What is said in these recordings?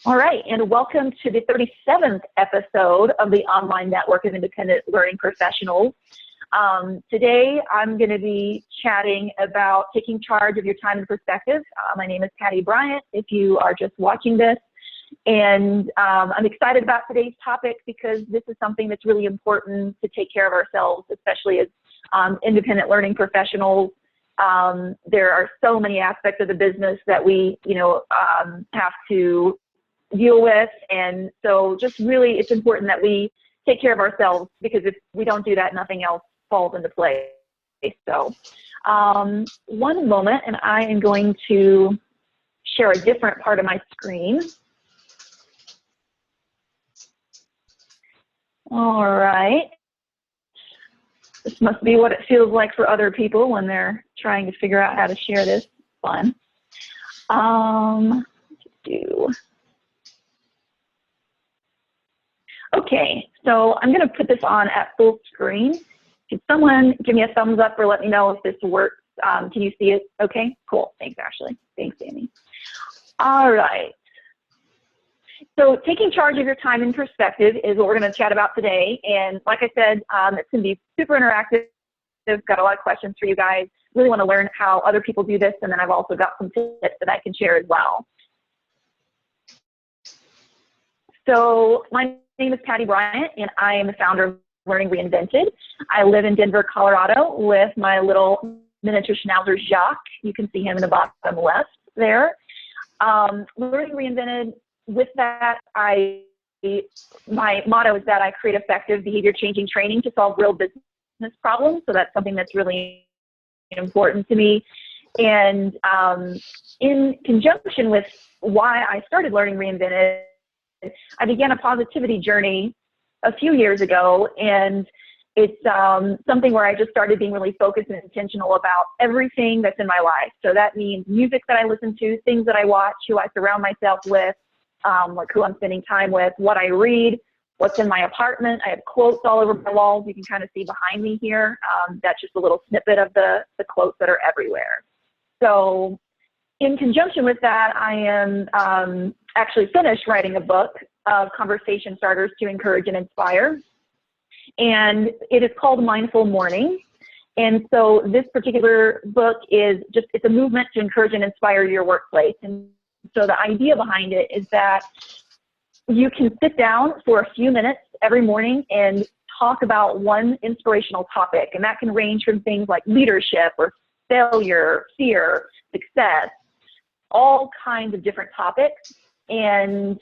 All right, and welcome to the 37th episode of the Online Network of Independent Learning Professionals. Today, I'm going to be chatting about taking charge of your time and perspective. My name is Patti Bryant, if you are just watching this. And I'm excited about today's topic because this is something that's really important to take care of ourselves, especially as independent learning professionals. There are so many aspects of the business that we, have to deal with, and so just really it's important that we take care of ourselves, because if we don't do that, nothing else falls into place. So one moment, and I am going to share a different part of my screen. All right, this must be what it feels like for other people when they're trying to figure out how to share this. Fun. Okay, so I'm going to put this on at full screen. Can someone give me a thumbs up or let me know if this works? Can you see it? Okay, cool. Thanks, Ashley. Thanks, Amy. All right. So taking charge of your time and perspective is what we're going to chat about today. And like I said, it's going to be super interactive. I've got a lot of questions for you guys. Really want to learn how other people do this. And then I've also got some tips that I can share as well. So my name is Patti Bryant, and I am the founder of Learning Reinvented. I live in Denver, Colorado with my little miniature schnauzer, Jacques. You can see him in the bottom left there. Learning Reinvented, with that, my motto is that I create effective behavior-changing training to solve real business problems. So that's something that's really important to me. And in conjunction with why I started Learning Reinvented, I began a positivity journey a few years ago, and it's something where I just started being really focused and intentional about everything that's in my life. So that means music that I listen to, things that I watch, who I surround myself with, like who I'm spending time with, what I read, what's in my apartment. I have quotes all over my walls. You can kind of see behind me here. That's just a little snippet of the quotes that are everywhere. So in conjunction with that, I am actually finished writing a book of conversation starters to encourage and inspire. And it is called Mindful Morning. And so this particular book is just, it's a movement to encourage and inspire your workplace. And so the idea behind it is that you can sit down for a few minutes every morning and talk about one inspirational topic. And that can range from things like leadership or failure, fear, success, all kinds of different topics. And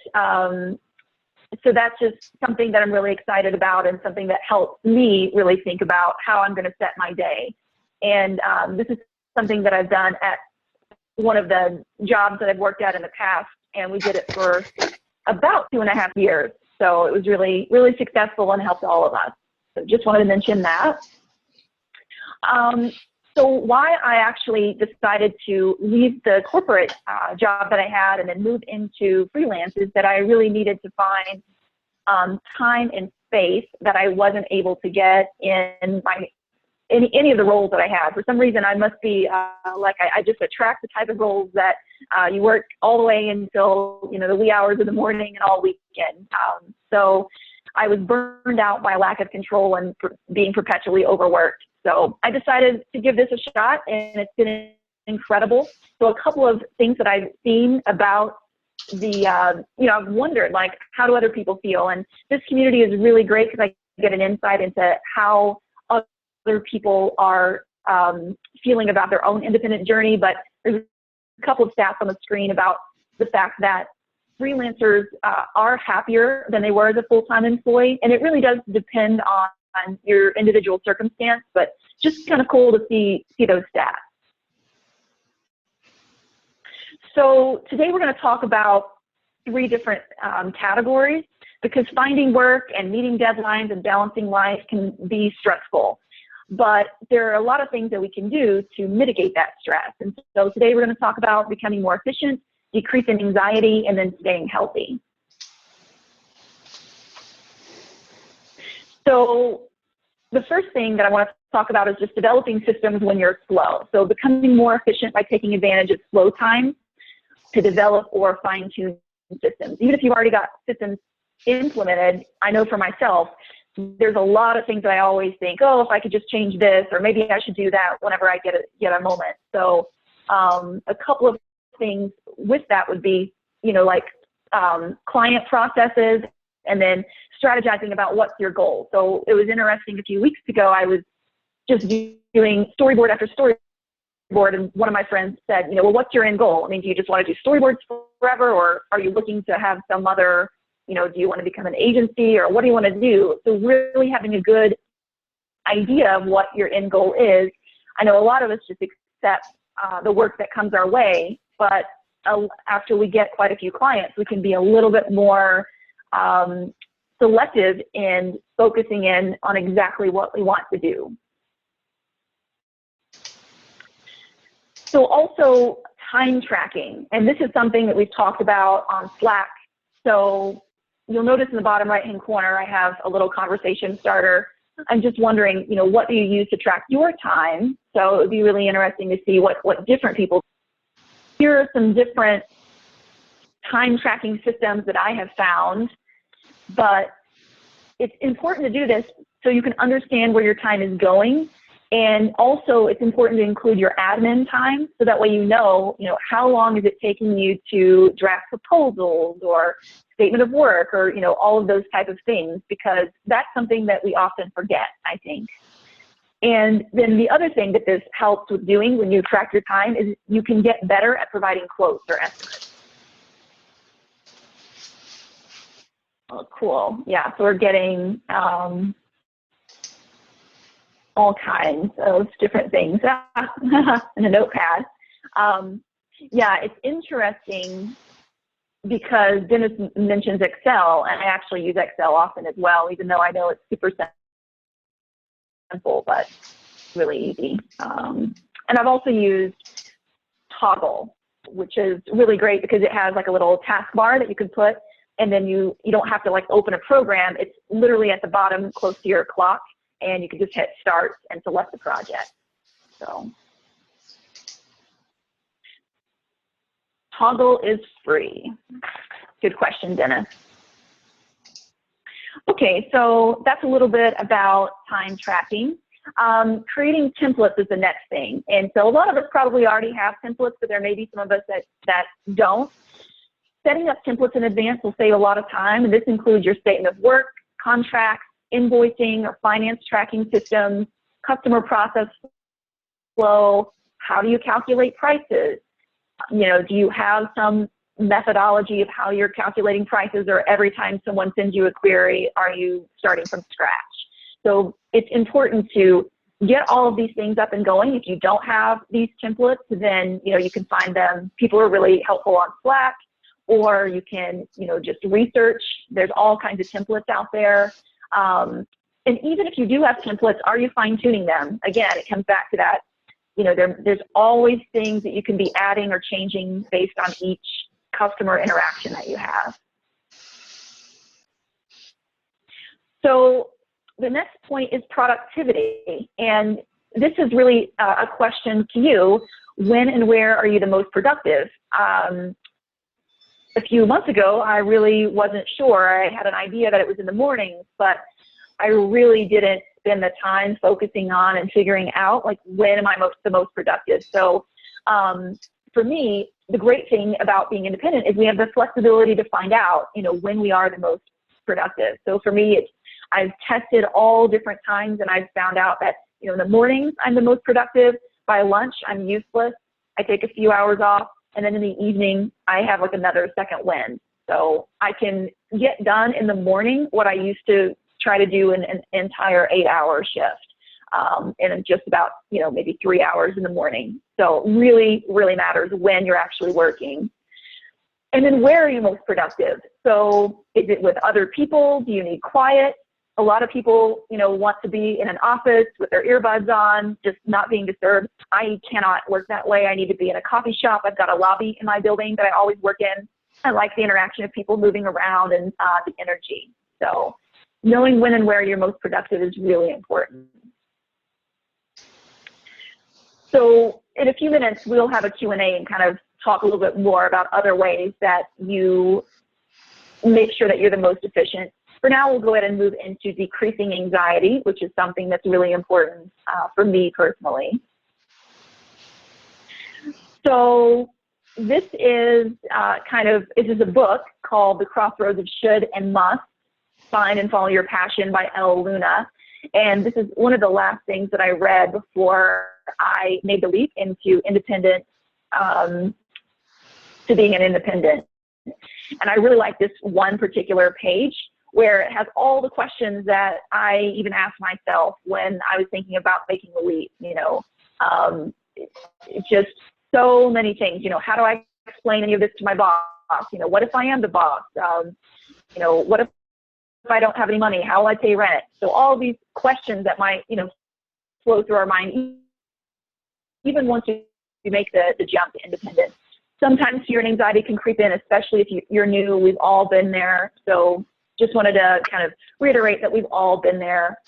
so that's just something that I'm really excited about, and something that helps me really think about how I'm going to set my day. And this is something that I've done at one of the jobs that I've worked at in the past, and we did it for about 2.5 years. So it was really, really successful and helped all of us. So just wanted to mention that. So why I actually decided to leave the corporate job that I had and then move into freelance is that I really needed to find time and space that I wasn't able to get in any of the roles that I had. For some reason, I must be I just attract the type of roles that you work all the way until the wee hours of the morning and all weekend. So I was burned out by lack of control and being perpetually overworked. So I decided to give this a shot, and it's been incredible. So a couple of things that I've seen about the, I've wondered, like, how do other people feel? And this community is really great because I get an insight into how other people are feeling about their own independent journey. But there's a couple of stats on the screen about the fact that freelancers are happier than they were as a full-time employee. And it really does depend on your individual circumstance, but just kind of cool to see those stats. So today we're going to talk about 3 different categories, because finding work and meeting deadlines and balancing life can be stressful. But there are a lot of things that we can do to mitigate that stress. And so today we're going to talk about becoming more efficient, decreasing anxiety, and then staying healthy. So the first thing that I want to talk about is just developing systems when you're slow. So becoming more efficient by taking advantage of slow time to develop or fine-tune systems. Even if you've already got systems implemented, I know for myself, there's a lot of things that I always think, oh, if I could just change this, or maybe I should do that whenever I get a moment. So a couple of things with that would be, like client processes, and then strategizing about what's your goal. So it was interesting, a few weeks ago, I was just doing storyboard after storyboard, and one of my friends said, well, what's your end goal? I mean, do you just want to do storyboards forever, or are you looking to have some other, do you want to become an agency, or what do you want to do? So really having a good idea of what your end goal is. I know a lot of us just accept the work that comes our way, but after we get quite a few clients, we can be a little bit more selective in focusing in on exactly what we want to do. So also time tracking, and this is something that we've talked about on Slack. So you'll notice in the bottom right-hand corner, I have a little conversation starter. I'm just wondering, what do you use to track your time? So it would be really interesting to see what different people. Here are some different time tracking systems that I have found, but it's important to do this so you can understand where your time is going. And also it's important to include your admin time, so that way how long is it taking you to draft proposals or statement of work, or all of those type of things, because that's something that we often forget, I think. And then the other thing that this helps with doing when you track your time is you can get better at providing quotes or estimates. Oh, cool. Yeah, so we're getting all kinds of different things in a notepad. Yeah, it's interesting because Dennis mentions Excel, and I actually use Excel often as well, even though I know it's super simple, but really easy. And I've also used Toggle, which is really great because it has like a little taskbar that you can put, and then you don't have to like open a program. It's literally at the bottom close to your clock, and you can just hit start and select the project. So Toggle is free. Good question, Dennis. Okay, so that's a little bit about time tracking. Creating templates is the next thing. And so a lot of us probably already have templates, but there may be some of us that don't. Setting up templates in advance will save a lot of time, and this includes your statement of work, contracts, invoicing or finance tracking systems, customer process flow. How do you calculate prices? Do you have some methodology of how you're calculating prices, or every time someone sends you a query, are you starting from scratch? So it's important to get all of these things up and going. If you don't have these templates, then you can find them. People are really helpful on Slack, or you can just research. There's all kinds of templates out there. And even if you do have templates, are you fine-tuning them? Again, it comes back to that. There's always things that you can be adding or changing based on each customer interaction that you have. So the next point is productivity. And this is really a question to you. When and where are you the most productive? A few months ago, I really wasn't sure. I had an idea that it was in the mornings, but I really didn't spend the time focusing on and figuring out like when am I the most productive. So for me, the great thing about being independent is we have the flexibility to find out, when we are the most productive. So for me, I've tested all different times, and I've found out that, in the mornings, I'm the most productive. By lunch, I'm useless. I take a few hours off. And then in the evening, I have like another second wind. So I can get done in the morning what I used to try to do in an entire 8-hour shift, in just about, maybe 3 hours in the morning. So really, really matters when you're actually working. And then where are you most productive? So is it with other people? Do you need quiet? A lot of people, want to be in an office with their earbuds on, just not being disturbed. I cannot work that way. I need to be in a coffee shop. I've got a lobby in my building that I always work in. I like the interaction of people moving around and the energy. So knowing when and where you're most productive is really important. So in a few minutes, we'll have a Q&A and kind of talk a little bit more about other ways that you make sure that you're the most efficient. For now, we'll go ahead and move into decreasing anxiety, which is something that's really important for me personally. So this is this is a book called The Crossroads of Should and Must, Find and Follow Your Passion by Elle Luna. And this is one of the last things that I read before I made the leap into independent, to being an independent. And I really like this one particular page where it has all the questions that I even asked myself when I was thinking about making the leap. It's just so many things. How do I explain any of this to my boss? What if I am the boss? What if I don't have any money? How will I pay rent? So all these questions that might, flow through our mind, even once you make the jump to independence. Sometimes fear and anxiety can creep in, especially if you're new. We've all been there. So just wanted to kind of reiterate that we've all been there.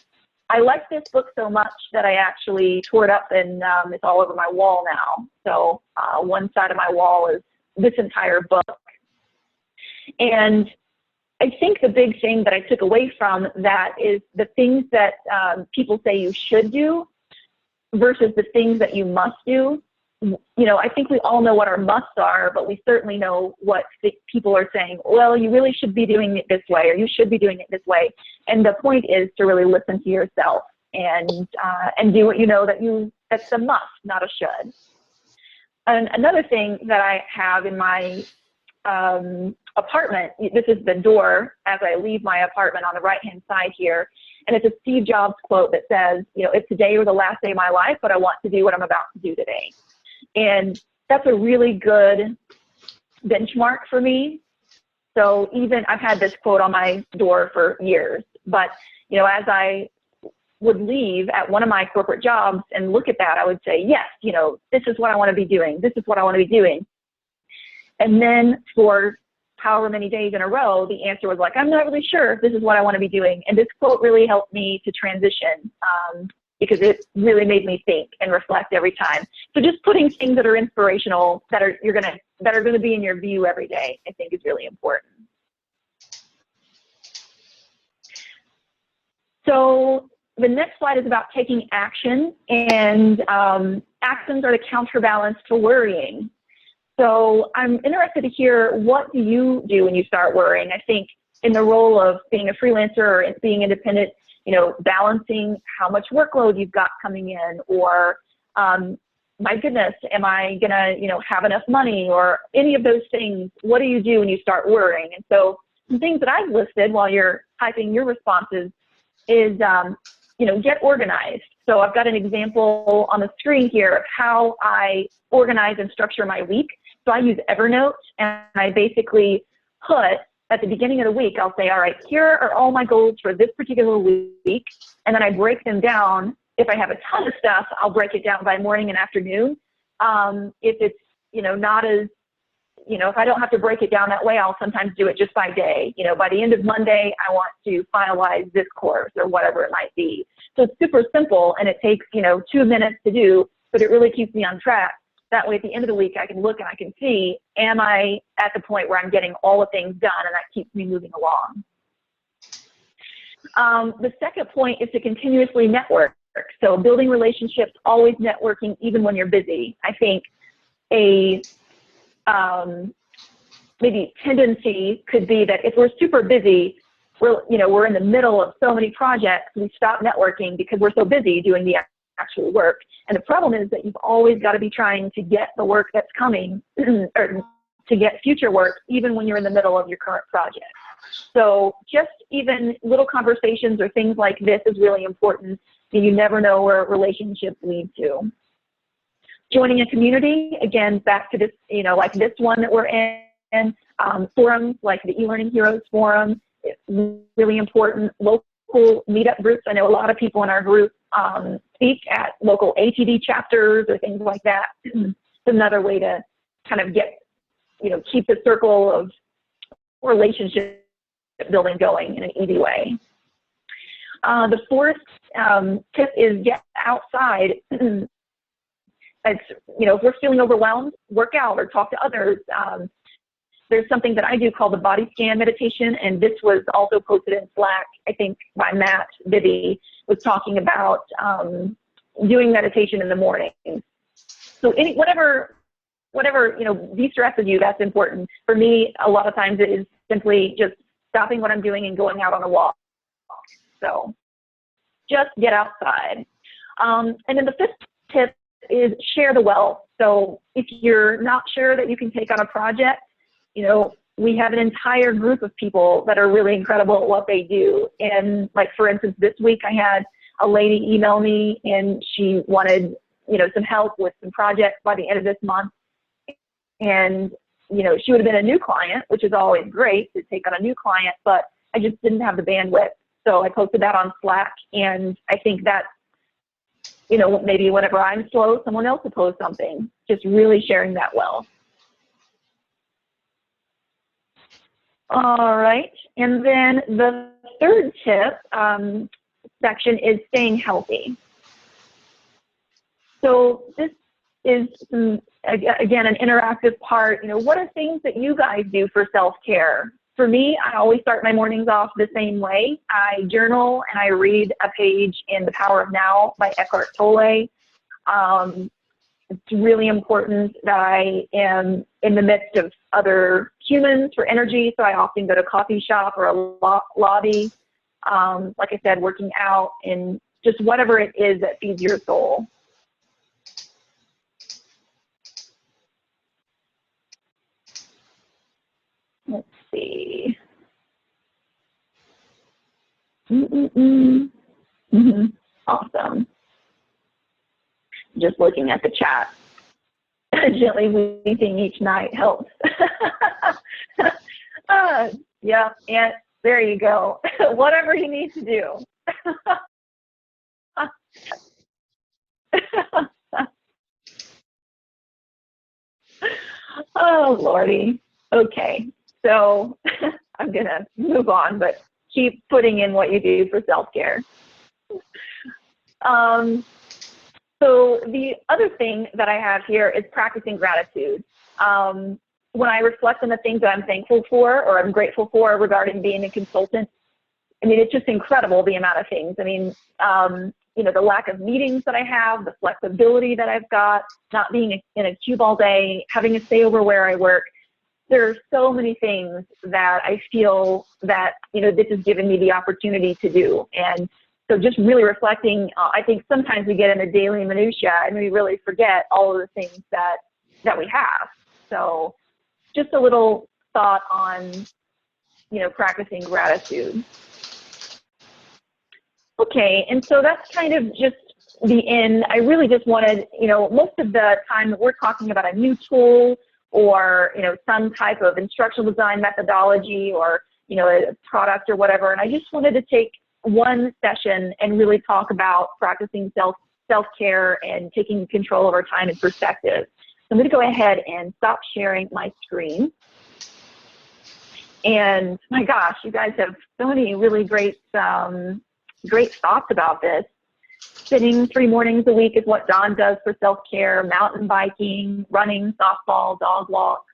I like this book so much that I actually tore it up, and it's all over my wall now. So one side of my wall is this entire book. And I think the big thing that I took away from that is the things that people say you should do versus the things that you must do. I think we all know what our musts are, but we certainly know what people are saying. Well, you really should be doing it this way, or you should be doing it this way. And the point is to really listen to yourself and do what you know that's a must, not a should. And another thing that I have in my apartment, this is the door as I leave my apartment on the right-hand side here, and it's a Steve Jobs quote that says, if today were the last day of my life, but I want to do what I'm about to do today. And that's a really good benchmark for me. So even I've had this quote on my door for years, but as I would leave at one of my corporate jobs and look at that, I would say, yes, this is what I want to be doing. This is what I want to be doing. And then for however many days in a row, the answer was like, I'm not really sure if this is what I want to be doing. And this quote really helped me to transition because it really made me think and reflect every time. So just putting things that are inspirational, that are going to be in your view every day, I think is really important. So the next slide is about taking action, and actions are the counterbalance to worrying. So I'm interested to hear, what do you do when you start worrying? I think in the role of being a freelancer or being independent, balancing how much workload you've got coming in, or my goodness, am I gonna, have enough money, or any of those things. What do you do when you start worrying? And so some things that I've listed while you're typing your responses is, get organized. So I've got an example on the screen here of how I organize and structure my week. So I use Evernote, and I basically put at the beginning of the week, I'll say, all right, here are all my goals for this particular week. And then I break them down. If I have a ton of stuff, I'll break it down by morning and afternoon. If it's, not as, if I don't have to break it down that way, I'll sometimes do it just by day. By the end of Monday, I want to finalize this course or whatever it might be. So it's super simple, and it takes, 2 minutes to do, but it really keeps me on track. That way, at the end of the week, I can look and I can see, am I at the point where I'm getting all the things done, and that keeps me moving along. The second point is to continuously network. So building relationships, always networking, even when you're busy. I think a maybe tendency could be that if we're super busy, we're in the middle of so many projects, we stop networking because we're so busy doing the actual work. And the problem is that you've always got to be trying to get the work that's coming or to get future work, even when you're in the middle of your current project. So just even little conversations or things like this is really important. You never know where relationships lead to. Joining a community, again, back to this, like this one that we're in, forums like the eLearning Heroes Forum, it's really important. Local meetup groups. I know a lot of people in our group speak at local ATD chapters or things like that. It's another way to kind of get, keep the circle of relationship building going in an easy way. The fourth tip is get outside. It's, if we're feeling overwhelmed, work out or talk to others. there's something that I do called the body scan meditation, and this was also posted in Slack, I think, by Matt Bibby, was talking about doing meditation in the morning. So whatever de-stresses you, that's important. For me, a lot of times it is simply just stopping what I'm doing and going out on a walk. So just get outside. And then the fifth tip is share the wealth. So if you're not sure that you can take on a project, we have an entire group of people that are really incredible at what they do. And like, for instance, this week I had a lady email me and she wanted, some help with some projects by the end of this month. And, she would have been a new client, which is always great to take on a new client, but I just didn't have the bandwidth. So I posted that on Slack, and I think that, maybe whenever I'm slow, someone else will post something, just really sharing that well. All right. And then the third tip section is staying healthy. So this is, again, an interactive part. What are things that you guys do for self-care? For me, I always start my mornings off the same way. I journal and I read a page in The Power of Now by Eckhart Tolle. It's really important that I am in the midst of other humans for energy, so I often go to a coffee shop or a lobby. Like I said, working out and just whatever it is that feeds your soul. Let's see. Awesome. Just looking at the chat. Gently weeping each night helps. Yeah, and there you go. Whatever you need to do. Oh, Lordy. Okay, so I'm going to move on, but keep putting in what you do for self-care. So the other thing that I have here is practicing gratitude. When I reflect on the things that I'm thankful for or I'm grateful for regarding being a consultant, it's just incredible, the amount of things. The lack of meetings that I have, the flexibility that I've got, not being in a cube all day, having to stay over where I work. There are so many things that I feel that, this has given me the opportunity to do. And so just really reflecting, I think sometimes we get in the daily minutia and we really forget all of the things that we have. So just a little thought on, practicing gratitude. Okay, and so that's kind of just the end. I really just wanted, most of the time that we're talking about a new tool or, some type of instructional design methodology or, a product or whatever. And I just wanted to take one session and really talk about practicing self-care and taking control of our time and perspective. So I'm going to go ahead and stop sharing my screen. And my gosh, you guys have so many really great thoughts about this. Spinning 3 mornings a week is what Dawn does for self-care, mountain biking, running, softball, dog walk.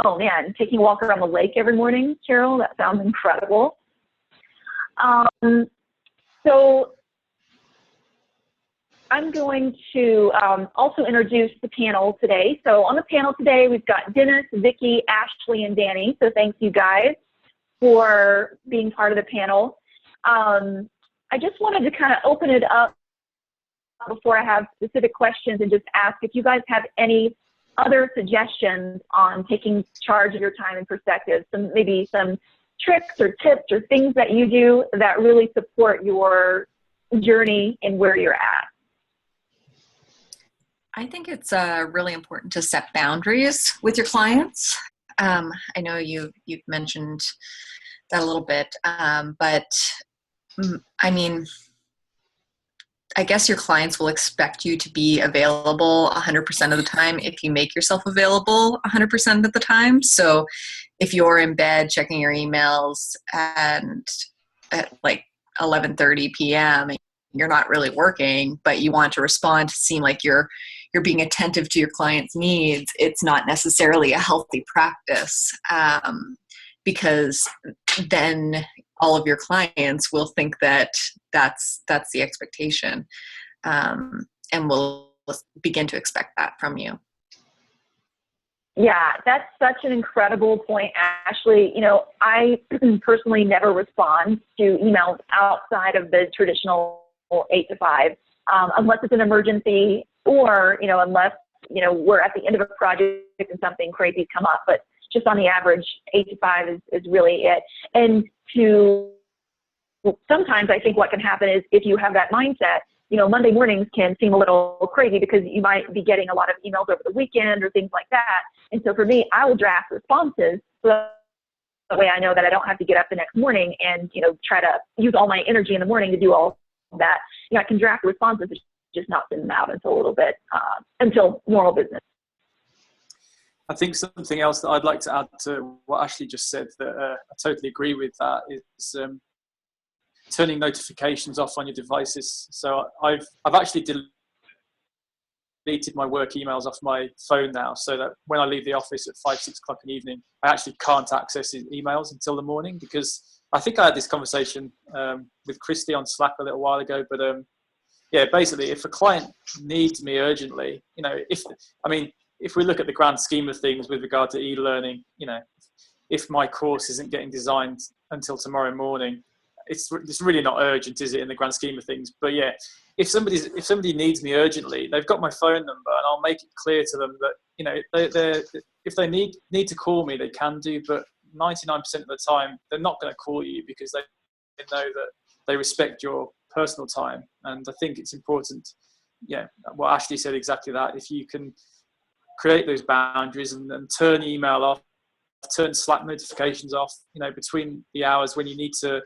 Oh man, taking a walk around the lake every morning, Carol, that sounds incredible. So I'm going to also introduce the panel today. So on the panel today, we've got Dennis, Vicki, Ashley, and Danny. So thanks you guys for being part of the panel. I just wanted to kind of open it up before I have specific questions and just ask if you guys have any other suggestions on taking charge of your time and perspective, maybe some tricks or tips or things that you do that really support your journey and where you're at. I think it's really important to set boundaries with your clients. I know you've mentioned that a little bit, but I guess your clients will expect you to be available 100% of the time if you make yourself available 100% of the time. So if you're in bed checking your emails and at like 11:30 p.m. and you're not really working, but you want to respond to seem like you're you're being attentive to your client's needs, it's not necessarily a healthy practice, because then all of your clients will think that that's the expectation, and will begin to expect that from you. Yeah, that's such an incredible point, Ashley. I personally never respond to emails outside of the traditional 8 to 5, unless it's an emergency, or, unless, we're at the end of a project and something crazy's come up. But just on the average, 8 to 5 is really it. And sometimes I think what can happen is, if you have that mindset, Monday mornings can seem a little crazy because you might be getting a lot of emails over the weekend or things like that. And so for me, I will draft responses so that way I know that I don't have to get up the next morning and, try to use all my energy in the morning to do all that. I can draft responses, just not send them out until a little bit, until normal business. I think something else that I'd like to add to what Ashley just said, that I totally agree with, that is turning notifications off on your devices. So I've actually deleted my work emails off my phone now, so that when I leave the office at 5-6 o'clock in the evening, I actually can't access emails until the morning. Because I think I had this conversation with Christy on Slack a little while ago, but basically, if a client needs me urgently, if we look at the grand scheme of things with regard to e-learning, if my course isn't getting designed until tomorrow morning, it's really not urgent, is it, in the grand scheme of things? But yeah, if somebody needs me urgently, they've got my phone number, and I'll make it clear to them that if they need to call me, they can do, but 99% of the time they're not going to call you, because they know that they respect your personal time. And I think it's important, what Ashley said, exactly that. If you can create those boundaries and turn email off, turn Slack notifications off, between the hours when you need to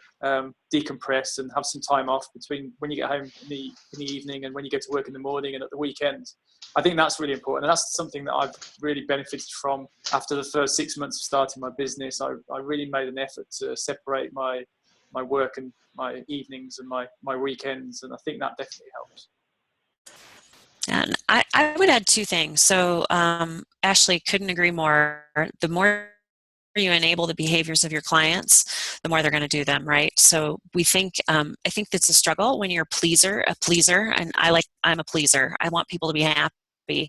decompress and have some time off, between when you get home in the evening and when you go to work in the morning and at the weekend. I think that's really important, and that's something that I've really benefited from after the first 6 months of starting my business. I really made an effort to separate my work and my evenings and my weekends, and I think that definitely helps. And I would add 2 things. So Ashley, couldn't agree more. The more you enable the behaviors of your clients, the more they're going to do them, right? So we think, I think that's a struggle when you're a pleaser, and I'm a pleaser. I want people to be happy.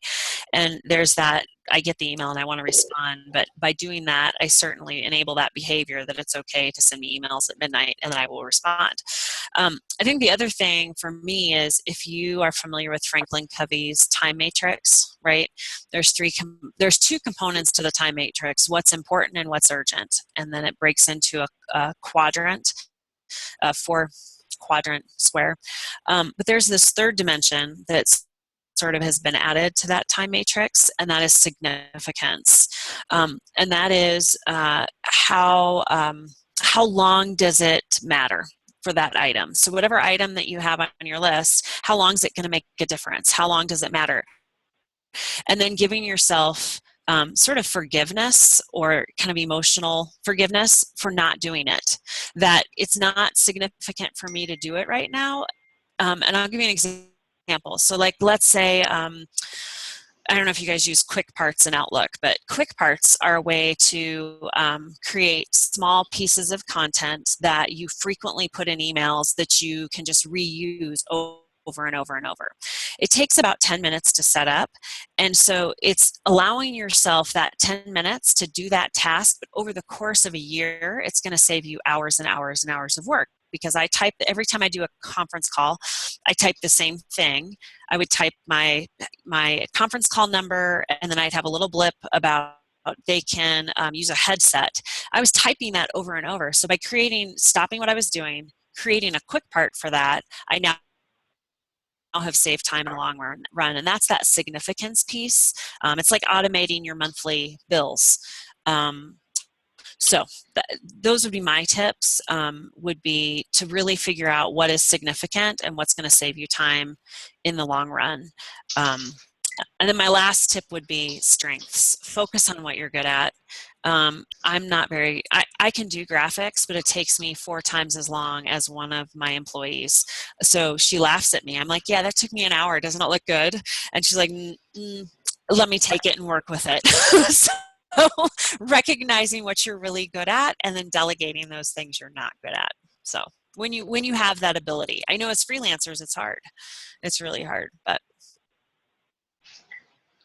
And there's that, I get the email and I want to respond, but by doing that, I certainly enable that behavior, that it's okay to send me emails at midnight and then I will respond. I think the other thing for me is, if you are familiar with Franklin Covey's time matrix, right? There's 2 components to the time matrix: what's important and what's urgent. And then it breaks into a quadrant, a 4-quadrant square. But there's this third dimension that's sort of has been added to that time matrix, and that is significance. And that is how long does it matter for that item? So whatever item that you have on your list, how long is it going to make a difference? How long does it matter? And then giving yourself sort of forgiveness, or kind of emotional forgiveness for not doing it. That it's not significant for me to do it right now. And I'll give you an example. So like, let's say, I don't know if you guys use quick parts in Outlook, but quick parts are a way to create small pieces of content that you frequently put in emails that you can just reuse over and over and over. It takes about 10 minutes to set up. And so it's allowing yourself that 10 minutes to do that task, but over the course of a year, it's going to save you hours and hours and hours of work. Because I type, every time I do a conference call, I type the same thing. I would type my conference call number, and then I'd have a little blip about they can use a headset. I was typing that over and over. So by stopping what I was doing, creating a quick part for that, I now have saved time in the long run. And that's that significance piece. It's like automating your monthly bills. So those would be my tips, would be to really figure out what is significant and what's going to save you time in the long run. And then my last tip would be strengths. Focus on what you're good at. I'm not very, I can do graphics, but it takes me 4 times as long as one of my employees. So she laughs at me. I'm like, yeah, that took me an hour. Doesn't it look good? And she's like, let me take it and work with it. So recognizing what you're really good at and then delegating those things you're not good at. So when you have that ability, I know as freelancers, it's hard. It's really hard, but.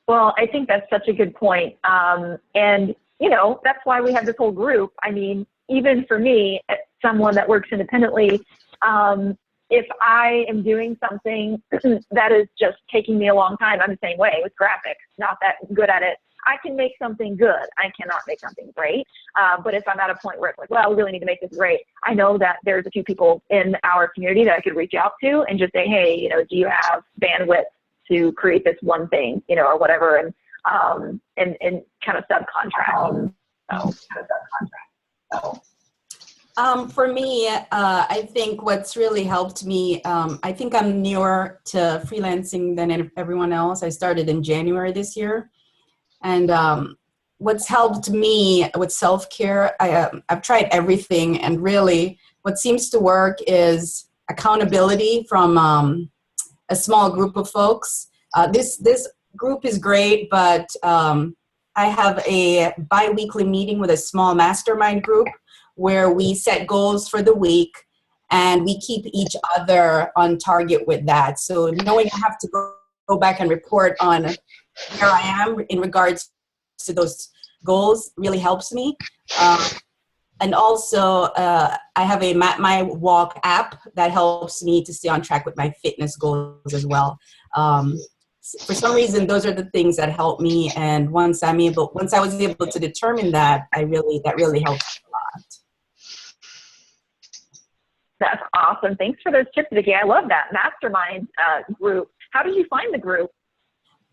Well, I think that's such a good point. And, you know, that's why we have this whole group. I mean, even for me, someone that works independently, if I am doing something that is just taking me a long time, I'm the same way with graphics, not that good at it. I can make something good. I cannot make something great. But if I'm at a point where it's like, well, we really need to make this great, I know that there's a few people in our community that I could reach out to and just say, hey, you know, do you have bandwidth to create this one thing, you know, or whatever, and kind of subcontract. For me, I think what's really helped me, I think I'm newer to freelancing than everyone else. I started in January this year. And what's helped me with self-care, I've tried everything. And really what seems to work is accountability from a small group of folks. This group is great, but I have a bi-weekly meeting with a small mastermind group where we set goals for the week and we keep each other on target with that. So knowing I have to go back and report on where I am in regards to those goals really helps me. And also, I have a My Walk app that helps me to stay on track with my fitness goals as well. For some reason, those are the things that help me. And once I was able to determine that, that really helped a lot. That's awesome. Thanks for those tips, Vicki. I love that mastermind group. How did you find the group?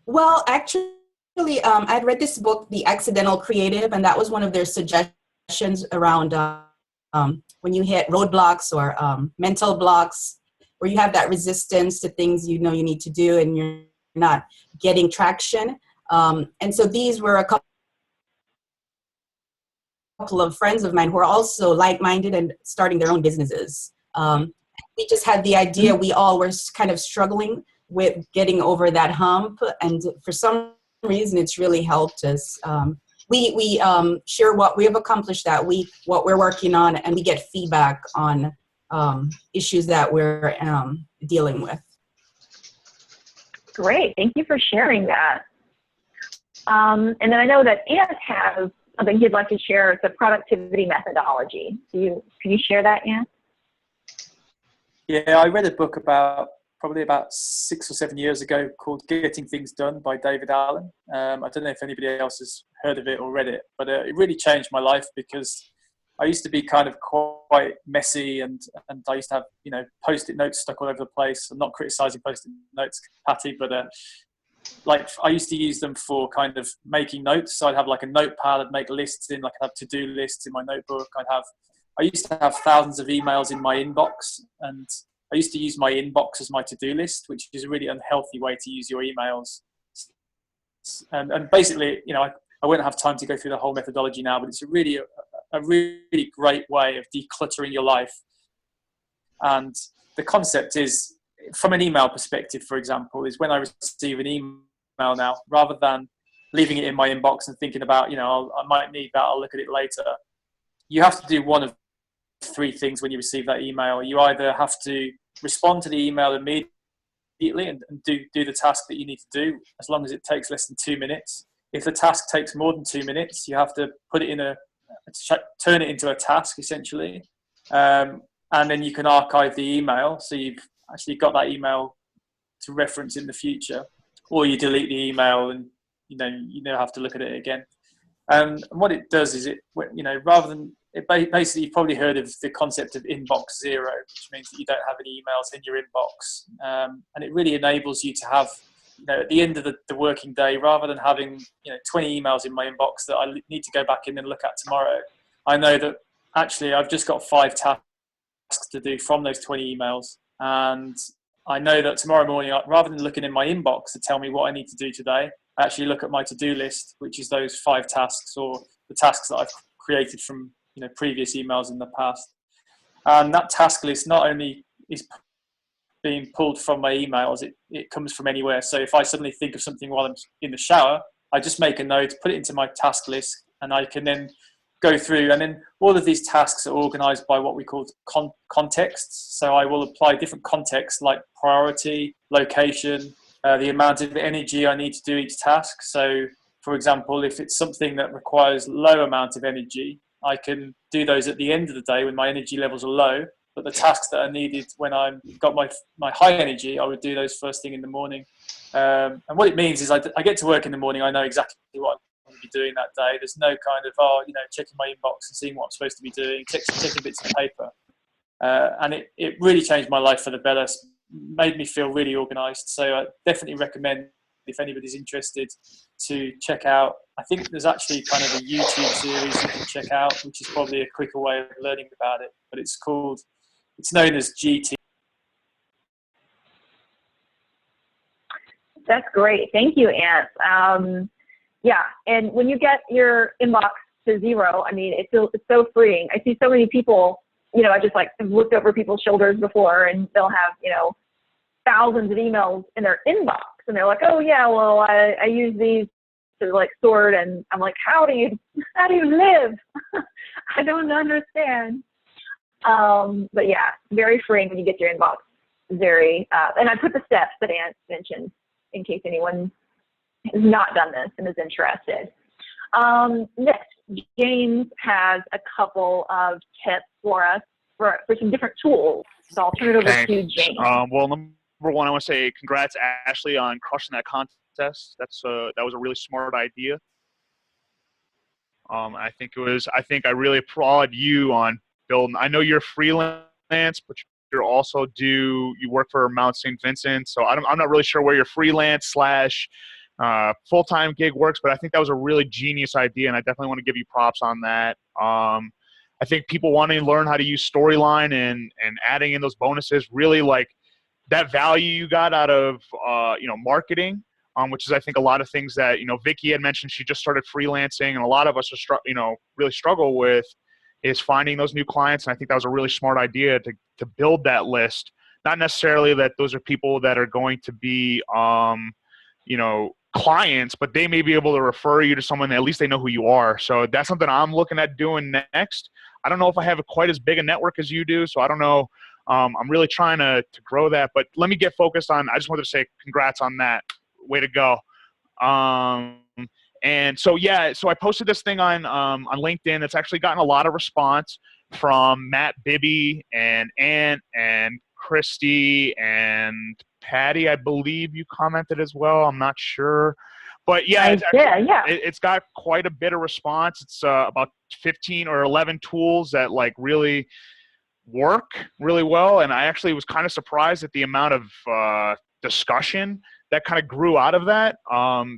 Well, actually, I'd read this book, The Accidental Creative, and that was one of their suggestions around when you hit roadblocks or mental blocks, where you have that resistance to things you know you need to do and you're not getting traction. And so these were a couple of friends of mine who are also like-minded and starting their own businesses. We just had the idea, we all were kind of struggling with getting over that hump, and for some reason it's really helped us. We share what we have accomplished that week, what we're working on, and we get feedback on issues that we're dealing with. Great. Thank you for sharing that. And then I know that Ant has something he'd like to share. It's a productivity methodology. Can you share that, Ant? Yeah, I read a book probably about 6 or 7 years ago called Getting Things Done by David Allen. I don't know if anybody else has heard of it or read it, but it really changed my life because I used to be kind of quite messy and I used to have, you know, Post-it notes stuck all over the place. I'm not criticizing Post-it notes, Patti, but like I used to use them for kind of making notes. So I'd have like a notepad, I'd make lists in, like I'd have to-do lists in my notebook. I used to have thousands of emails in my inbox, and I used to use my inbox as my to-do list, which is a really unhealthy way to use your emails. And basically, you know, I won't have time to go through the whole methodology now, but it's a really great way of decluttering your life. And the concept is, from an email perspective, for example, is when I receive an email now, rather than leaving it in my inbox and thinking about, you know, I might need that, I'll look at it later. You have to do one of 3 things when you receive that email. You either have to respond to the email immediately and do the task that you need to do, as long as it takes less than 2 minutes. If the task takes more than 2 minutes, you have to put it turn it into a task, essentially. And then you can archive the email, so you've actually got that email to reference in the future, or you delete the email and you never have to look at it again. And what it does is rather than basically, you've probably heard of the concept of inbox zero, which means that you don't have any emails in your inbox, and it really enables you to have, at the end of the working day, rather than having 20 emails in my inbox that I need to go back in and look at tomorrow, I know that actually I've just got 5 tasks to do from those 20 emails, and I know that tomorrow morning, rather than looking in my inbox to tell me what I need to do today, I actually look at my to-do list, which is those 5 tasks or the tasks that I've created from previous emails in the past. And that task list not only is being pulled from my emails, it comes from anywhere. So if I suddenly think of something while I'm in the shower, I just make a note, put it into my task list, and I can then go through. And then all of these tasks are organized by what we call contexts. So I will apply different contexts like priority, location, the amount of energy I need to do each task. So for example, if it's something that requires low amount of energy, I can do those at the end of the day when my energy levels are low. But the tasks that are needed when I've got my high energy, I would do those first thing in the morning. And what it means is I get to work in the morning, I know exactly what I'm going to be doing that day. There's no kind of, checking my inbox and seeing what I'm supposed to be doing, checking bits of paper. And it really changed my life for the better, made me feel really organized. So I definitely recommend, if anybody's interested, to check out. I think there's actually kind of a YouTube series you can check out, which is probably a quicker way of learning about it. But it's known as GT. That's great. Thank you, Ant. Yeah, and when you get your inbox to zero, I mean, it's so freeing. I see so many people, I just have looked over people's shoulders before, and they'll have, thousands of emails in their inbox, and they're like, oh yeah, well, I use these to sort, and I'm like, how do you live? I don't understand. But yeah, very freeing when you get your inbox. Very, and I put the steps that Ant mentioned in case anyone has not done this and is interested. Next, James has a couple of tips for us for some different tools. So I'll turn it over to James. Well, number one, I want to say congrats, Ashley, on crushing that contest. That was a really smart idea. I think I really applaud you on building. I know you're freelance, but you also you work for Mount St. Vincent. So I'm not really sure where your freelance / full-time gig works, but I think that was a really genius idea, and I definitely want to give you props on that. I think people wanting to learn how to use Storyline and adding in those bonuses, really like that value you got out of marketing, which is I think a lot of things that Vicky had mentioned. She just started freelancing, and a lot of us are really struggle with is finding those new clients. And I think that was a really smart idea to build that list. Not necessarily that those are people that are going to be clients, but they may be able to refer you to someone that at least they know who you are. So that's something I'm looking at doing next. I don't know if I have quite as big a network as you do, so I don't know. I'm really trying to grow that, but let me get focused on. I just wanted to say congrats on that. Way to go. And so I posted this thing on LinkedIn. It's actually gotten a lot of response from Matt Bibby and Ant and Christy and Patty. I believe you commented as well. I'm not sure, but yeah, it's got quite a bit of response. It's about 15 or 11 tools that really work really well, and I actually was kind of surprised at the amount of discussion that kind of grew out of that.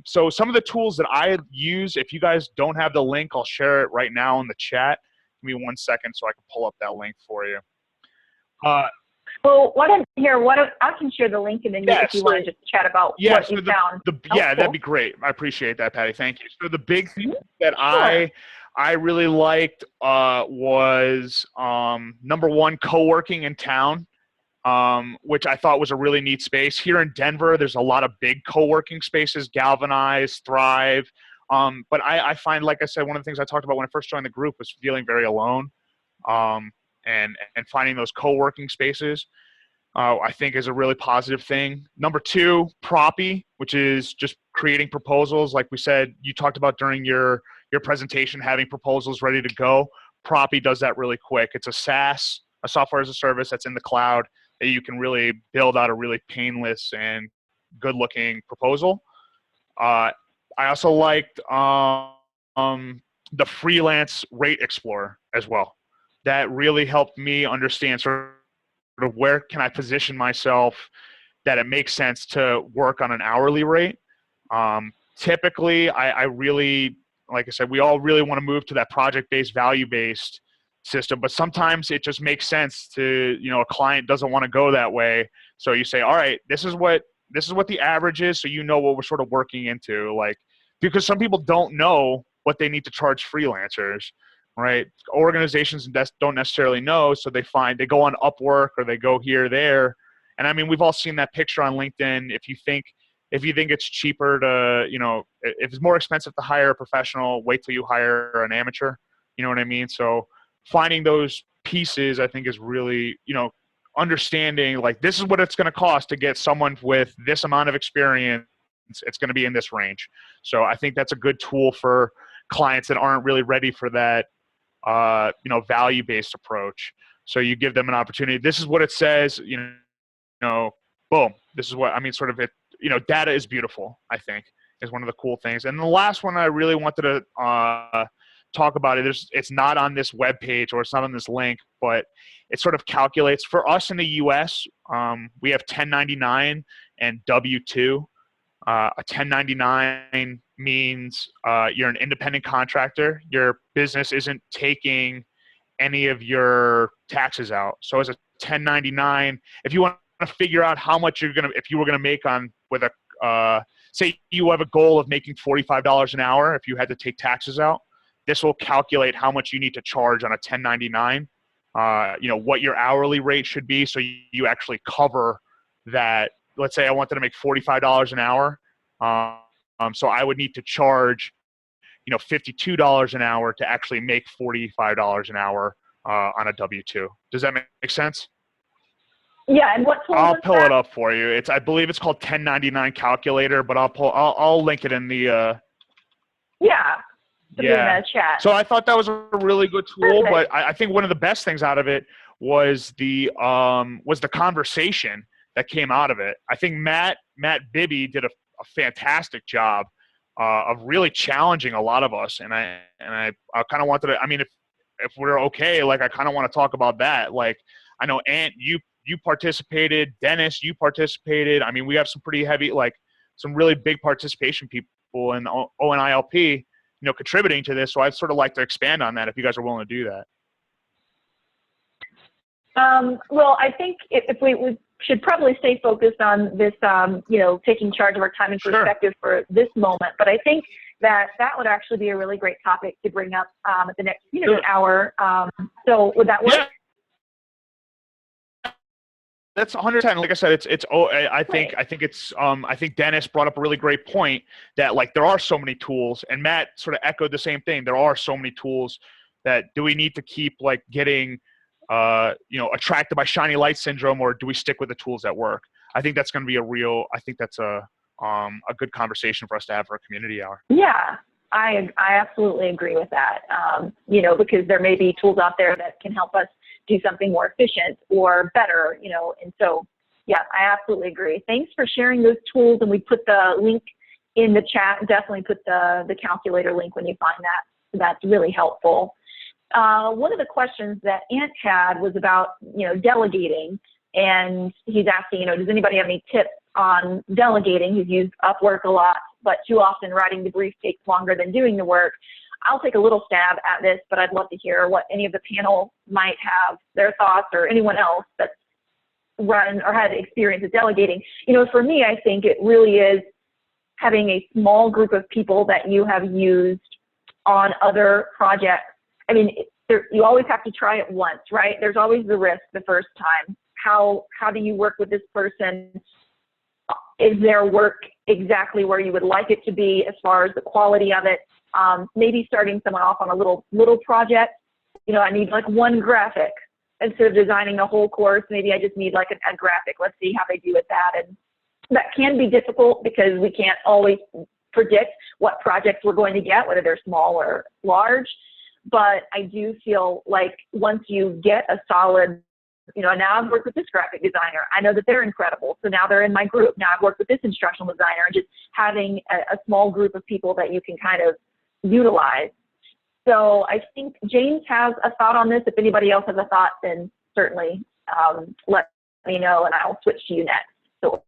So some of the tools that I use, if you guys don't have the link, I'll share it right now in the chat. Give me 1 second so I can pull up that link for you. Well, I can share the link, and then if you want to just chat about what you found. That'd be great. I appreciate that, Patty. Thank you. So the big thing that I really liked was number one, co-working in town, which I thought was a really neat space. Here in Denver, there's a lot of big co-working spaces, Galvanize, Thrive. But I find, like I said, one of the things I talked about when I first joined the group was feeling very alone. And finding those co-working spaces, I think is a really positive thing. Number two, Proppy, which is just creating proposals. Like we said, you talked about during your presentation, having proposals ready to go. Proppy does that really quick. It's a SaaS, a software as a service that's in the cloud that you can really build out a really painless and good-looking proposal. I also liked the freelance rate explorer as well. That really helped me understand sort of where can I position myself that it makes sense to work on an hourly rate. Typically, I really, like I said, we all really want to move to that project-based, value-based system, but sometimes it just makes sense to, a client doesn't want to go that way. So you say, all right, this is what the average is, so you know what we're sort of working into, like, because some people don't know what they need to charge freelancers, right? Organizations don't necessarily know, so they go on Upwork or they go here, there. And I mean, we've all seen that picture on LinkedIn. If you think it's cheaper to, if it's more expensive to hire a professional, wait till you hire an amateur. You know what I mean? So finding those pieces, I think, is really, understanding, like, this is what it's going to cost to get someone with this amount of experience. It's going to be in this range. So I think that's a good tool for clients that aren't really ready for that, value-based approach. So you give them an opportunity. This is what it says, boom. This is what, I mean, sort of it, data is beautiful, I think, is one of the cool things. And the last one I really wanted to talk about it's not on this webpage, or it's not on this link, but it sort of calculates for us in the US. We have 1099 and W-2. A 1099 means you're an independent contractor. Your business isn't taking any of your taxes out. So as a 1099, if you want to figure out how much if you were gonna make with a say you have a goal of making $45 an hour, if you had to take taxes out, this will calculate how much you need to charge on a 1099. What your hourly rate should be, so you actually cover that. Let's say I wanted to make $45 an hour, so I would need to charge, $52 an hour to actually make $45 an hour on a W-2. Does that make sense? Yeah, and what tool I'll is pull that? it up for you. I believe it's called 1099 Calculator, but I'll link it in the. Yeah. Put it in Yeah. the chat. So I thought that was a really good tool, Perfect. but I think one of the best things out of it was the conversation that came out of it. I think Matt Bibby did a fantastic job of really challenging a lot of us, and I kind of wanted to. I mean, if we're okay, like, I kind of want to talk about that. Like, I know Ant, you participated, Dennis, you participated. I mean, we have some pretty heavy, like, some really big participation people in ONILP, contributing to this. So I'd sort of like to expand on that if you guys are willing to do that. Well, I think if we should probably stay focused on this, taking charge of our time and perspective for this moment. But I think that would actually be a really great topic to bring up at the next community hour. So would that work? Yeah. That's 110. Like I said, I think Dennis brought up a really great point that, like, there are so many tools, and Matt sort of echoed the same thing. There are so many tools that, do we need to keep, like, getting, attracted by shiny light syndrome, or do we stick with the tools that work? I think that's going to be I think that's a good conversation for us to have for a community hour. Yeah, I absolutely agree with that. Because there may be tools out there that can help us do something more efficient or better, and so, yeah, I absolutely agree. Thanks for sharing those tools, and we put the link in the chat. Definitely put the calculator link when you find that. That's really helpful. One of the questions that Ant had was about, delegating, and he's asking, does anybody have any tips on delegating? He's used Upwork a lot, but too often writing the brief takes longer than doing the work. I'll take a little stab at this, but I'd love to hear what any of the panel might have, their thoughts, or anyone else that's run or had experience with delegating. For me, I think it really is having a small group of people that you have used on other projects. I mean, you always have to try it once, right? There's always the risk the first time. How do you work with this person? Is their work exactly where you would like it to be as far as the quality of it? Maybe starting someone off on a little project. I need like one graphic instead of designing a whole course. Maybe I just need like a graphic. Let's see how they do with that. And that can be difficult because we can't always predict what projects we're going to get, whether they're small or large. But I do feel like once you get a solid, now I've worked with this graphic designer. I know that they're incredible. So now they're in my group. Now I've worked with this instructional designer, and just having a small group of people that you can kind of utilize. So I think James has a thought on this. If anybody else has a thought, then certainly let me know, and I'll switch to you next. So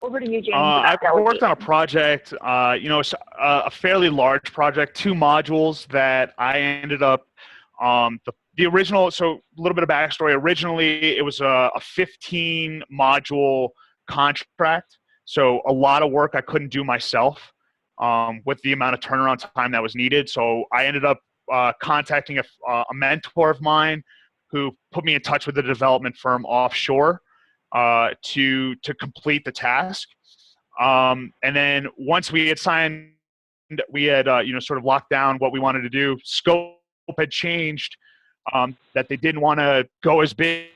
over to you, James. I've worked on a project, it's a fairly large project, 2 modules that I ended up, the original, so a little bit of backstory. Originally, it was a 15 module contract. So a lot of work I couldn't do myself with the amount of turnaround time that was needed. So I ended up contacting a mentor of mine who put me in touch with a development firm offshore to complete the task. And then once we had signed, we had sort of locked down what we wanted to do. Scope had changed, that they didn't want to go as big,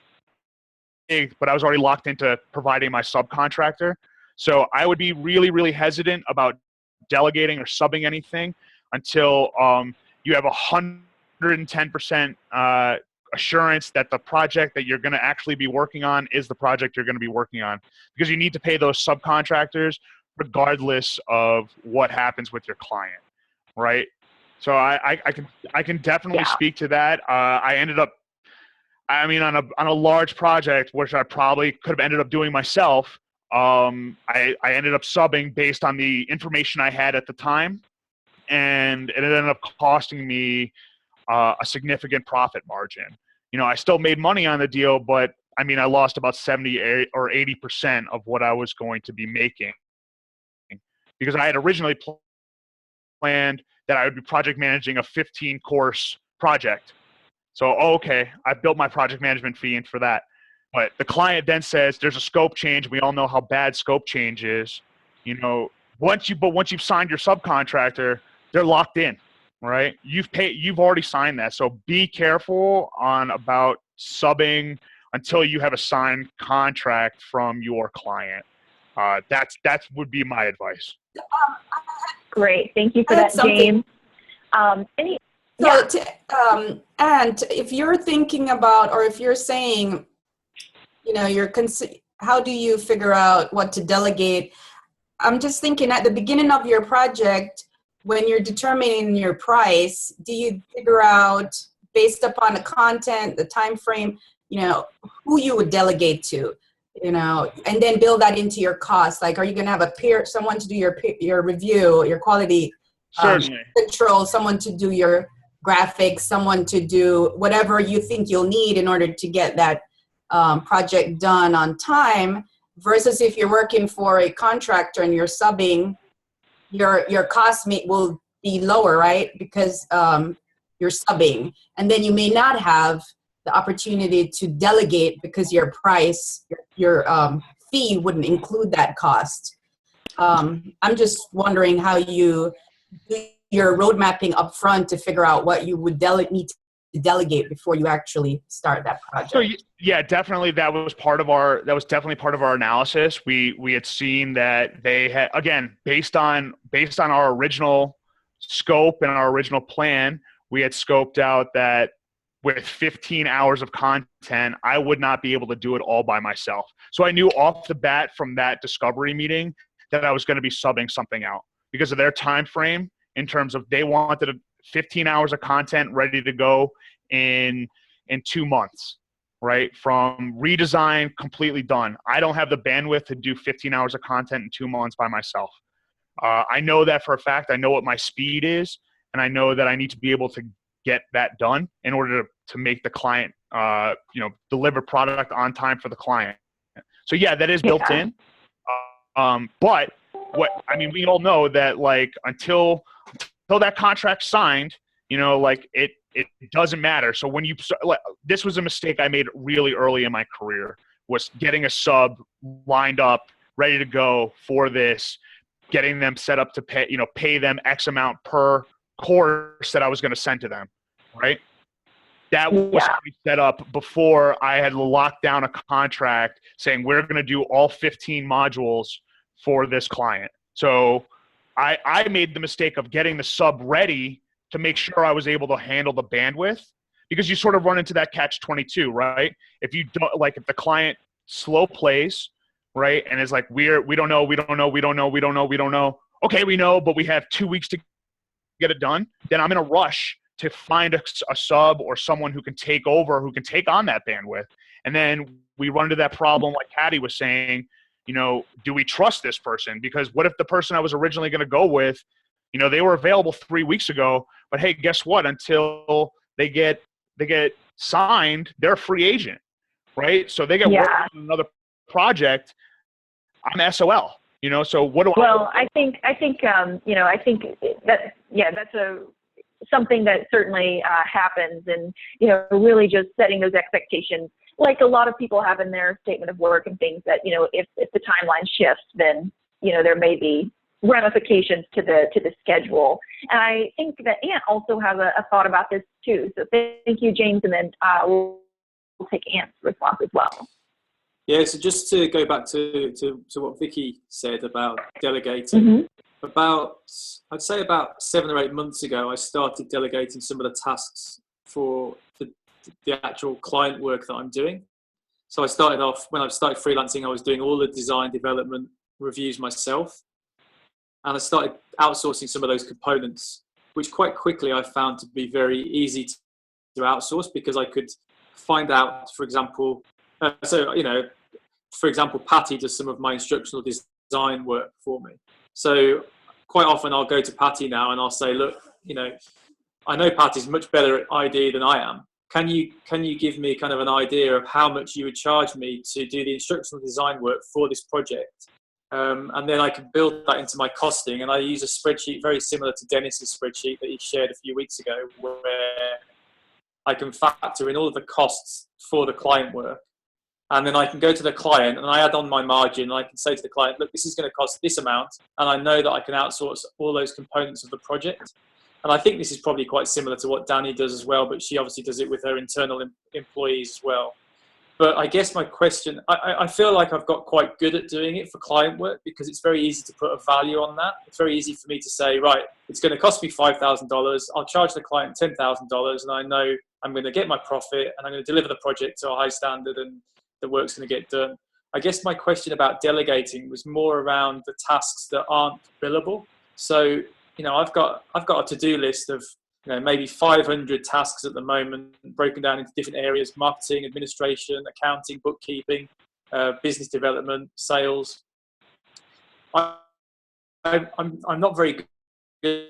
but I was already locked into providing my subcontractor. So I would be really, really hesitant about delegating or subbing anything until you have 110% assurance that the project that you're going to actually be working on is the project you're going to be working on, because you need to pay those subcontractors regardless of what happens with your client, right? So I can definitely speak to that. I ended up, on a large project, which I probably could have ended up doing myself. I ended up subbing based on the information I had at the time, and it ended up costing me a significant profit margin. I still made money on the deal, but I lost about 70 or 80% of what I was going to be making, because I had originally planned that I would be project managing a 15-course project. So, okay, I built my project management fee in for that. But the client then says there's a scope change. We all know how bad scope change is. Once you've signed your subcontractor, they're locked in, right? You've already signed that. So be careful about subbing until you have a signed contract from your client. That would be my advice. Great, thank you for that, James. And if you're thinking about, or if you're saying, how do you figure out what to delegate? I'm just thinking at the beginning of your project, when you're determining your price, do you figure out based upon the content, the time frame, who you would delegate to, and then build that into your cost? Like, are you going to have someone to do your review, your quality control, someone to do your graphics, someone to do whatever you think you'll need in order to get that project done on time, versus if you're working for a contractor and you're subbing, your cost will be lower, right? Because you're subbing, and then you may not have the opportunity to delegate because your price, your fee wouldn't include that cost. I'm just wondering how you do your road mapping up front to figure out what you would need to delegate before you actually start that project. So yeah, definitely that was definitely part of our analysis. We had seen that they had, again, based on our original scope and our original plan, we had scoped out that with 15 hours of content, I would not be able to do it all by myself. So I knew off the bat from that discovery meeting that I was going to be subbing something out because of their time frame, in terms of they wanted 15 hours of content ready to go in 2 months, right? From redesign completely done. I don't have the bandwidth to do 15 hours of content in 2 months by myself. I know that for a fact. I know what my speed is, and I know that I need to be able to get that done in order to make the client, deliver product on time for the client. So yeah, that is built in. But we all know that until that contract's signed, it doesn't matter. So when this was a mistake I made really early in my career, was getting a sub lined up, ready to go for this, getting them set up to pay them X amount per course that I was going to send to them, right? That was set up before I had locked down a contract saying we're going to do all 15 modules for this client. So I made the mistake of getting the sub ready to make sure I was able to handle the bandwidth, because you sort of run into that catch-22, right? If you don't, if the client slow plays, right, and is we don't know. Okay, we know, but we have 2 weeks to get it done. Then I'm in a rush to find a sub or someone who can take over, who can take on that bandwidth. And then we run into that problem, like Patti was saying, do we trust this person? Because what if the person I was originally going to go with, they were available 3 weeks ago, but hey, guess what? Until they get they get signed, they're a free agent, right? So they get work on another project. I'm SOL, so what do I think that, that's something that certainly happens, and, really just setting those expectations, like a lot of people have in their statement of work and things that, if the timeline shifts, then, there may be ramifications to the schedule. And I think that Ant also has a thought about this too. So thank you, James, and then we'll take Ant's response as well. Yeah, so just to go back to what Vicky said about delegating, I'd say about 7 or 8 months ago, I started delegating some of the tasks for the actual client work that I'm doing. So I started off, when I started freelancing, I was doing all the design development reviews myself. And I started outsourcing some of those components, which quite quickly I found to be very easy to outsource, because I could find out, for example, Patti does some of my instructional design work for me. So quite often I'll go to Patti now and I'll say, look, I know Patti's much better at ID than I am. Can you give me kind of an idea of how much you would charge me to do the instructional design work for this project? And then I can build that into my costing. And I use a spreadsheet very similar to Dennis's spreadsheet that he shared a few weeks ago, where I can factor in all of the costs for the client work. And then I can go to the client and I add on my margin, and I can say to the client, look, this is going to cost this amount. And I know that I can outsource all those components of the project. And I think this is probably quite similar to what Danny does as well, but she obviously does it with her internal employees as well. But I guess my question, I feel like I've got quite good at doing it for client work, because it's very easy to put a value on that. It's very easy for me to say, right, it's going to cost me $5,000. I'll charge the client $10,000, and I know I'm going to get my profit, and I'm going to deliver the project to a high standard, and the work's going to get done. I guess my question about delegating was more around the tasks that aren't billable. So, I've got a to-do list of maybe 500 tasks at the moment, broken down into different areas: marketing, administration, accounting, bookkeeping, business development, sales. I'm not very good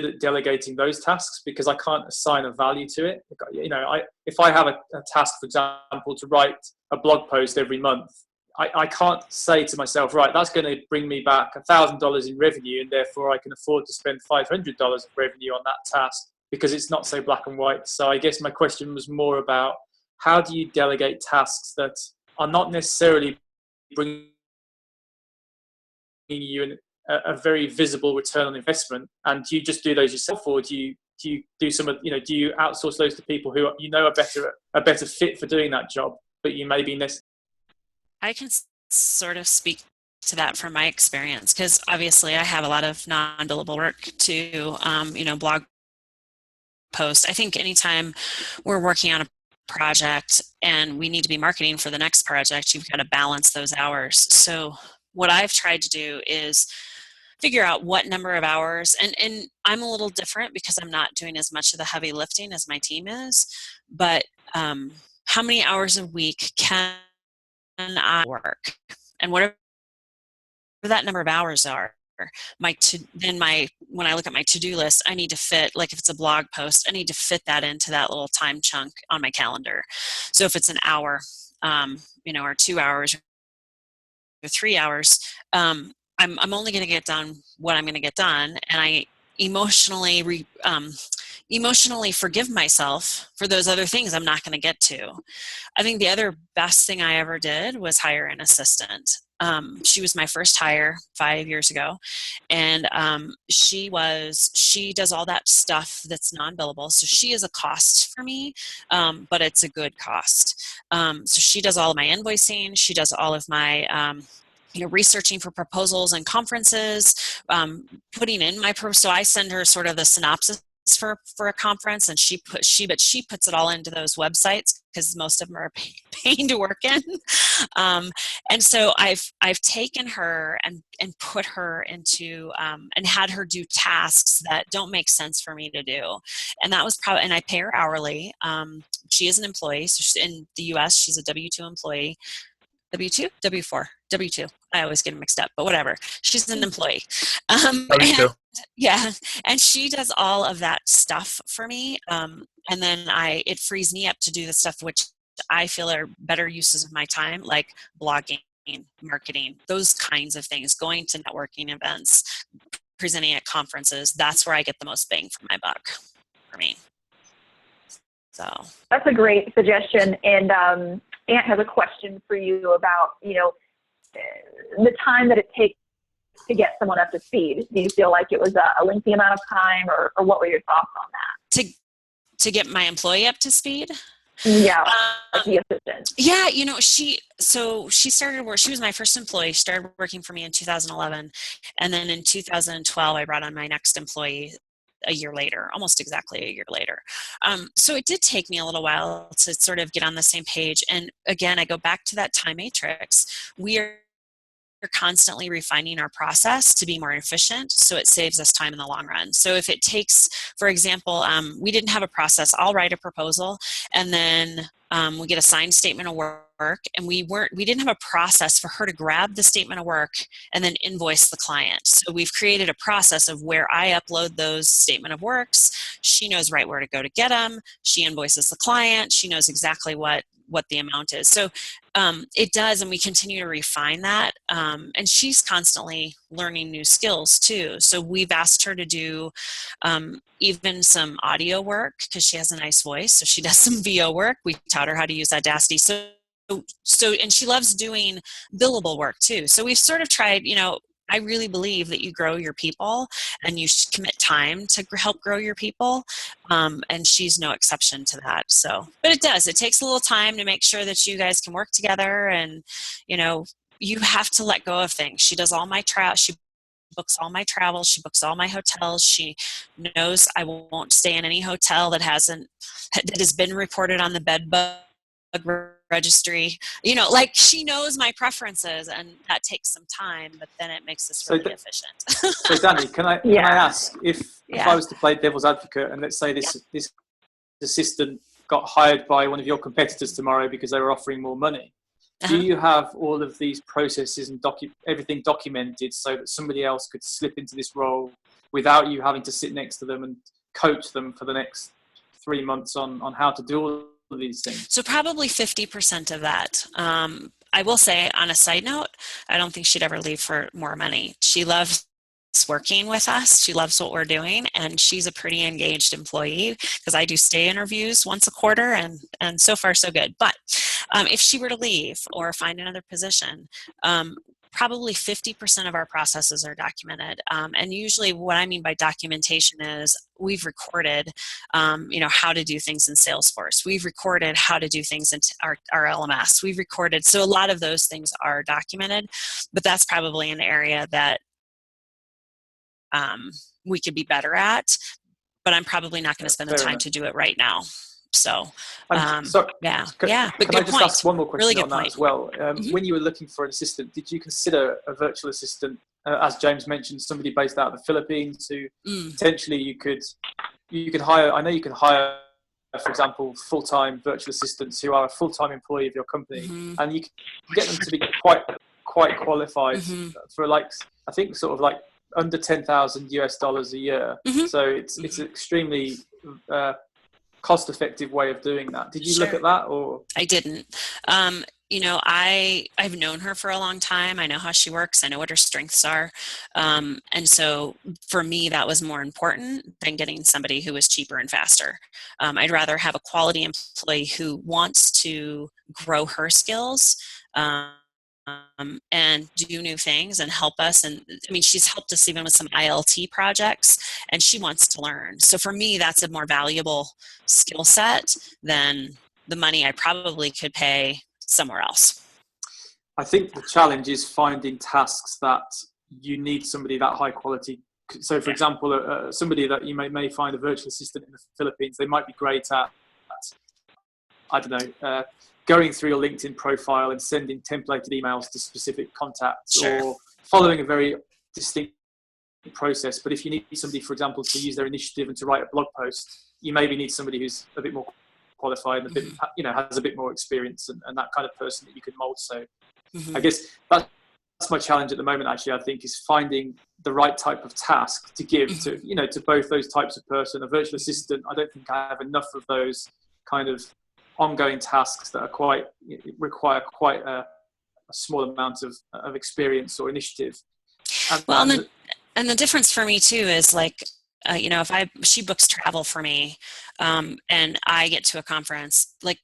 at delegating those tasks, because I can't assign a value to it. If I have a task, for example, to write a blog post every month, I can't say to myself, right, that's going to bring me back $1,000 in revenue, and therefore I can afford to spend $500 of revenue on that task, because it's not so black and white. So I guess my question was more about, how do you delegate tasks that are not necessarily bringing you a very visible return on investment? And do you just do those yourself, or do you do some of, do you outsource those to people who are better fit for doing that job, but you may be I can sort of speak to that from my experience, because obviously I have a lot of non-billable work to, blog post. I think anytime we're working on a project and we need to be marketing for the next project, you've got to balance those hours. So what I've tried to do is figure out what number of hours, and I'm a little different because I'm not doing as much of the heavy lifting as my team is, but how many hours a week can I work, and whatever that number of hours are, when I look at my to-do list, I need to fit, like if it's a blog post, I need to fit that into that little time chunk on my calendar. So if it's an hour, or 2 hours or 3 hours, I'm only going to get done what I'm going to get done, and I emotionally forgive myself for those other things I'm not going to get to. I think the other best thing I ever did was hire an assistant. She was my first hire 5 years ago, and she does all that stuff that's non-billable. So she is a cost for me, but it's a good cost. So she does all of my invoicing. She does all of my researching for proposals and conferences, putting in so I send her sort of the synopsis for a conference, and she puts it all into those websites, because most of them are a pain to work in. And so I've taken her and put her into and had her do tasks that don't make sense for me to do, and that was and I pay her hourly. She is an employee, so in the U.S. she's a W-2 employee. W2, W4, W2. I always get them mixed up, but whatever. She's an employee. W2. Yeah, and she does all of that stuff for me. And then it frees me up to do the stuff which I feel are better uses of my time, like blogging, marketing, those kinds of things, going to networking events, presenting at conferences. That's where I get the most bang for my buck for me. So that's a great suggestion. And Ant has a question for you about, the time that it takes to get someone up to speed. Do you feel like it was a lengthy amount of time, or what were your thoughts on that? To get my employee up to speed? Yeah, like the assistant. Yeah, she started work. She was my first employee. She started working for me in 2011, and then in 2012, I brought on my next employee a year later, almost exactly a year later. So it did take me a little while to sort of get on the same page. And again, I go back to that time matrix. We are constantly refining our process to be more efficient, so it saves us time in the long run. So if it takes, for example, we didn't have a process. I'll write a proposal, and then we get a signed statement of work, and we didn't have a process for her to grab the statement of work and then invoice the client. So we've created a process of where I upload those statement of works. She knows right where to go to get them. She invoices the client. She knows exactly what the amount is. So it does, and we continue to refine that. And she's constantly learning new skills too. So we've asked her to do even some audio work, because she has a nice voice. So she does some VO work. We taught her how to use Audacity. So and she loves doing billable work too. So we've sort of tried, I really believe that you grow your people and you commit time to help grow your people. And she's no exception to that. So, but it takes a little time to make sure that you guys can work together, and, you have to let go of things. She does all my she books all my travel. She books all my hotels. She knows I won't stay in any hotel that has been reported on the bed bug registry. She knows my preferences, and that takes some time, but then it makes us really efficient. So Danny, can I ask if I was to play devil's advocate, and let's say this assistant got hired by one of your competitors tomorrow because they were offering more money. Do you have all of these processes and everything documented so that somebody else could slip into this role without you having to sit next to them and coach them for the next 3 months on how to do all of these things? So probably 50% of that. I will say, on a side note, I don't think she'd ever leave for more money. She loves working with us. She loves what we're doing, and she's a pretty engaged employee, because I do stay interviews once a quarter, and so far so good. But if she were to leave or find another position, probably 50% of our processes are documented. And usually what I mean by documentation is we've recorded, how to do things in Salesforce. We've recorded how to do things in our LMS. We've recorded. So a lot of those things are documented, but that's probably an area that we could be better at, but I'm probably not going to spend the time to do it right now. So, Can But I just ask one more question really on that as well? When you were looking for an assistant, did you consider a virtual assistant, as James mentioned, somebody based out of the Philippines who potentially you could hire? I know you can hire, for example, full-time virtual assistants who are a full-time employee of your company, and you can get them to be quite qualified for I think sort of under $10,000 a year. So it's an extremely cost-effective way of doing that. Did you look at that, or? I didn't. I've known her for a long time. I know how she works. I know what her strengths are. And so for me, that was more important than getting somebody who was cheaper and faster. I'd rather have a quality employee who wants to grow her skills, and do new things and help us. And I mean, she's helped us even with some ILT projects, and she wants to learn. So for me, that's a more valuable skill set than the money I probably could pay somewhere else. I think the challenge is finding tasks that you need somebody that high quality. So for example, somebody that you may find a virtual assistant in the Philippines, they might be great at I don't know, going through your LinkedIn profile and sending templated emails to specific contacts, or following a very distinct process. But if you need somebody, for example, to use their initiative and to write a blog post, you maybe need somebody who's a bit more qualified and a bit, has a bit more experience and that kind of person that you can mold. So Mm-hmm. I guess that's my challenge at the moment, actually, I think, is finding the right type of task to give to, to both those types of person. A virtual assistant, I don't think I have enough of those kind of ongoing tasks that are require quite a small amount of experience or initiative. And the difference for me too is like, if she books travel for me, and I get to a conference, like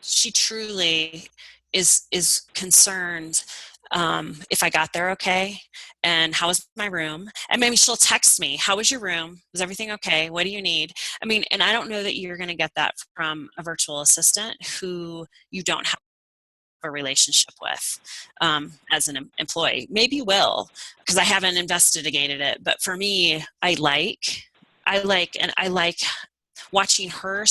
she truly is concerned if I got there okay, and how was my room, and maybe she'll text me, how was your room, was everything okay, what do you need? I mean, and I don't know that you're going to get that from a virtual assistant who you don't have a relationship with as an employee. Maybe you will, because I haven't investigated it, but for me, I like watching her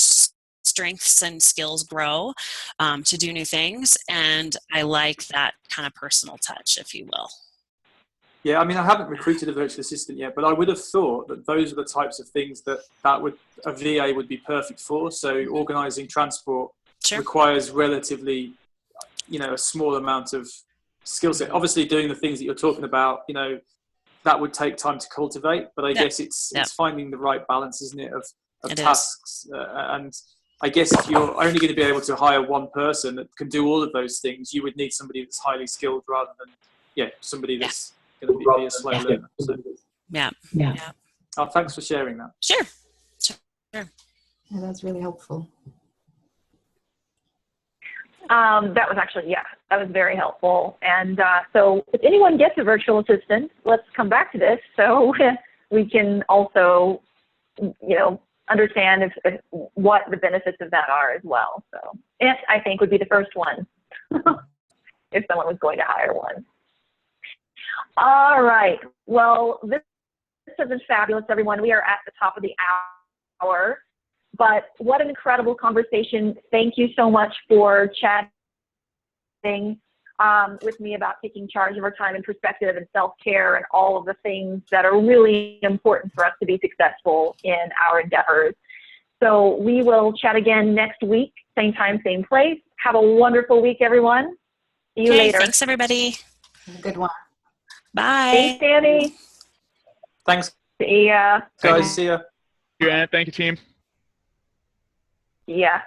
strengths and skills grow to do new things, and I like that kind of personal touch, if you will. Yeah, I mean, I haven't recruited a virtual assistant yet, but I would have thought that those are the types of things that a VA would be perfect for. So organising transport requires relatively, a small amount of skill set. Obviously, doing the things that you're talking about, that would take time to cultivate. But I guess it's finding the right balance, isn't it, of tasks. And I guess if you're only going to be able to hire one person that can do all of those things, you would need somebody that's highly skilled rather than somebody that's going to be a slow learner. So, yeah. Oh, thanks for sharing that. Sure. Yeah, that's really helpful. That was actually, that was very helpful. And so if anyone gets a virtual assistant, let's come back to this so we can also, understand what the benefits of that are as well. So it, I think, would be the first one if someone was going to hire one. All right. Well, this has been fabulous, everyone. We are at the top of the hour. But what an incredible conversation. Thank you so much for chatting with me about taking charge of our time and perspective and self-care and all of the things that are really important for us to be successful in our endeavors. So we will chat again next week, same time, same place. Have a wonderful week, everyone. See you later. Thanks, everybody. Have a good one. Bye. Thanks, Danny. Thanks. See ya. Guys, see ya. Thank you, team. Yeah.